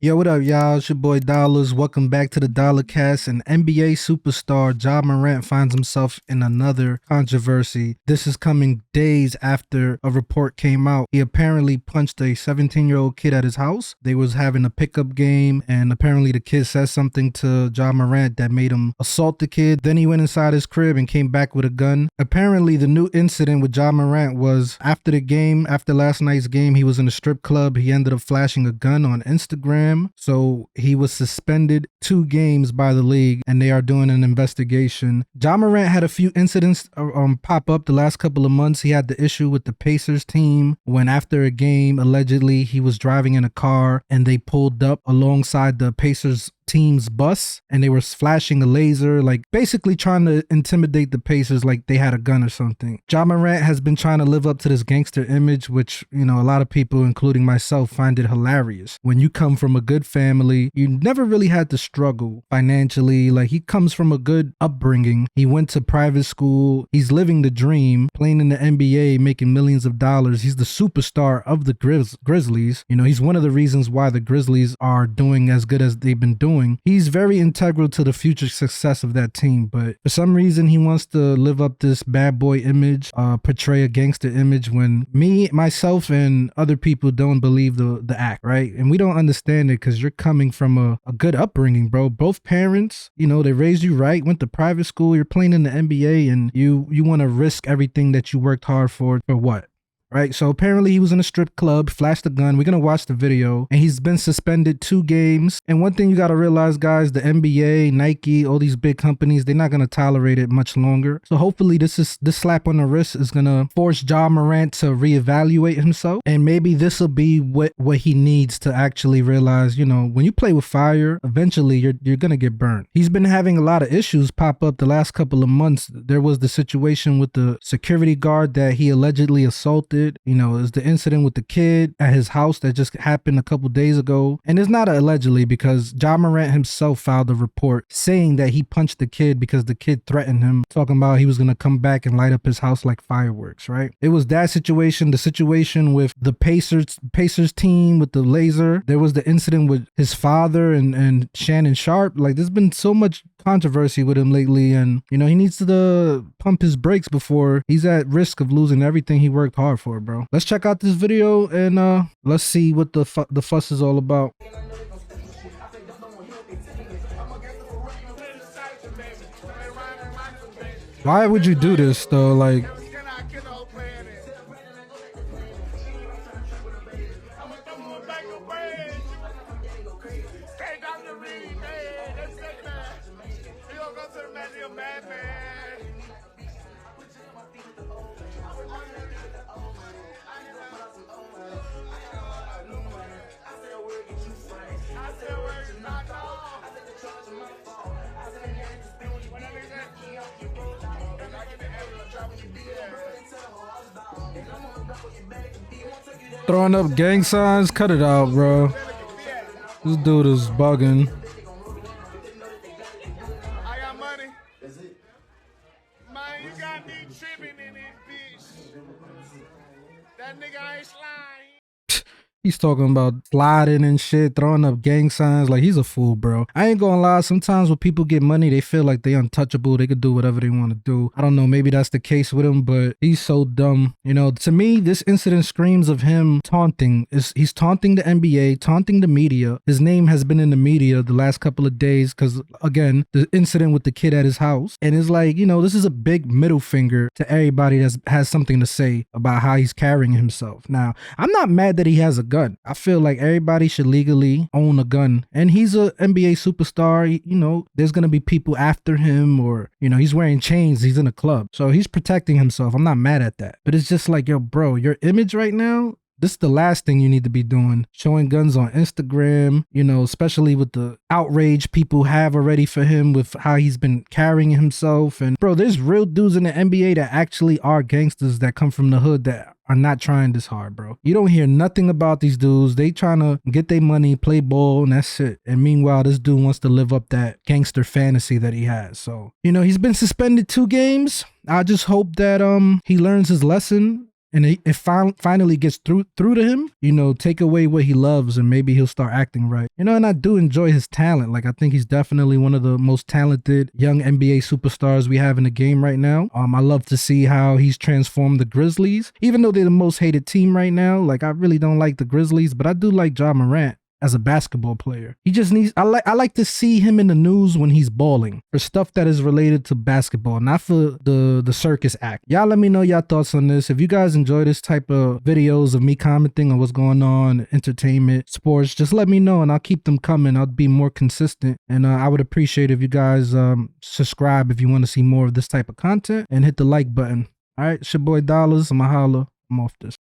Yo, what up, y'all? It's your boy Dollars. Welcome back to the Dolla Cast. An NBA superstar, Ja Morant, finds himself in another controversy. This is coming days after a report came out. He apparently punched a 17-year-old kid at his house. They was having a pickup game, and apparently the kid said something to Ja Morant that made him assault the kid. Then he went inside his crib and came back with a gun. Apparently, the new incident with Ja Morant was after the game, after last night's game, he was in a strip club. He ended up flashing a gun on Instagram. So he was suspended 2 games by the league, and they are doing an investigation. Ja Morant had a few incidents pop up the last couple of months. He had the issue with the Pacers team when after a game, allegedly he was driving in a car and they pulled up alongside the Pacers team's bus and they were flashing a laser, like basically trying to intimidate the Pacers like they had a gun or something. Ja Morant has been trying to live up to this gangster image, which, you know, a lot of people, including myself, find it hilarious. When you come from a good family, you never really had to struggle financially. Like, he comes from a good upbringing. He went to private school. He's living the dream, playing in the NBA, making millions of dollars. He's the superstar of the Grizzlies. You know, he's one of the reasons why the Grizzlies are doing as good as they've been doing. He's very integral to the future success of that team, but for some reason he wants to live up this bad boy image, portray a gangster image, when myself and other people don't believe the act, right? And we don't understand it because you're coming from a good upbringing, bro. Both parents, you know, they raised you right, went to private school, you're playing in the NBA, and you want to risk everything that you worked hard for what? Right, so apparently he was in a strip club, flashed a gun. We're gonna watch the video, and he's been suspended 2 games. And one thing you gotta realize, guys, the NBA, Nike, all these big companies, they're not gonna tolerate it much longer. So hopefully this slap on the wrist is gonna force Ja Morant to reevaluate himself, and maybe this will be what he needs to actually realize. You know, when you play with fire, eventually you're gonna get burned. He's been having a lot of issues pop up the last couple of months. There was the situation with the security guard that he allegedly assaulted. You know, it's the incident with the kid at his house that just happened a couple days ago. And it's not allegedly, because Ja Morant himself filed a report saying that he punched the kid because the kid threatened him, talking about he was going to come back and light up his house like fireworks, right? It was that situation, the situation with the Pacers team with the laser. There was the incident with his father and Shannon Sharp. Like, there's been so much controversy with him lately, and you know, he needs to pump his brakes before he's at risk of losing everything he worked hard for, bro. Let's check out this video and let's see what the fuss is all about. Why would you do this though? Like, throwing up gang signs, cut it out, bro. This dude is bugging. I got money. Man, you got me tripping in this bitch. That nigga ain't slime. He's talking about sliding and shit, throwing up gang signs. Like, he's a fool, bro. I ain't gonna lie. Sometimes when people get money, they feel like they untouchable. They could do whatever they want to do. I don't know. Maybe that's the case with him, but he's so dumb. You know, to me, this incident screams of him taunting. He's taunting the NBA, taunting the media. His name has been in the media the last couple of days because, again, the incident with the kid at his house. And it's like, you know, this is a big middle finger to everybody that has something to say about how he's carrying himself. Now, I'm not mad that he has a gun. I feel like everybody should legally own a gun, and he's a NBA superstar. You know, there's gonna be people after him, or, you know, he's wearing chains, he's in a club, so he's protecting himself. I'm not mad at that, but it's just like, yo, bro, your image right now, this is the last thing you need to be doing, showing guns on Instagram, you know, especially with the outrage people have already for him with how he's been carrying himself. And bro, there's real dudes in the NBA that actually are gangsters that come from the hood that are not trying this hard, bro. You don't hear nothing about these dudes. They trying to get their money, play ball, and that's it. And meanwhile, this dude wants to live up that gangster fantasy that he has. So, you know, he's been suspended 2 games. I just hope that he learns his lesson and finally gets through to him, you know, take away what he loves and maybe he'll start acting right. You know, and I do enjoy his talent. Like, I think he's definitely one of the most talented young NBA superstars we have in the game right now. I love to see how he's transformed the Grizzlies, even though they're the most hated team right now. Like, I really don't like the Grizzlies, but I do like Ja Morant as a basketball player. He just needs, I like to see him in the news when he's balling for stuff that is related to basketball, not for the circus act. Y'all let me know y'all thoughts on this. If you guys enjoy this type of videos of me commenting on what's going on, entertainment, sports, just let me know and I'll keep them coming. I'll be more consistent, and I would appreciate if you guys subscribe if you want to see more of this type of content, and hit the like button. All right, it's your boy Dollars. I'ma holla. I'm off this.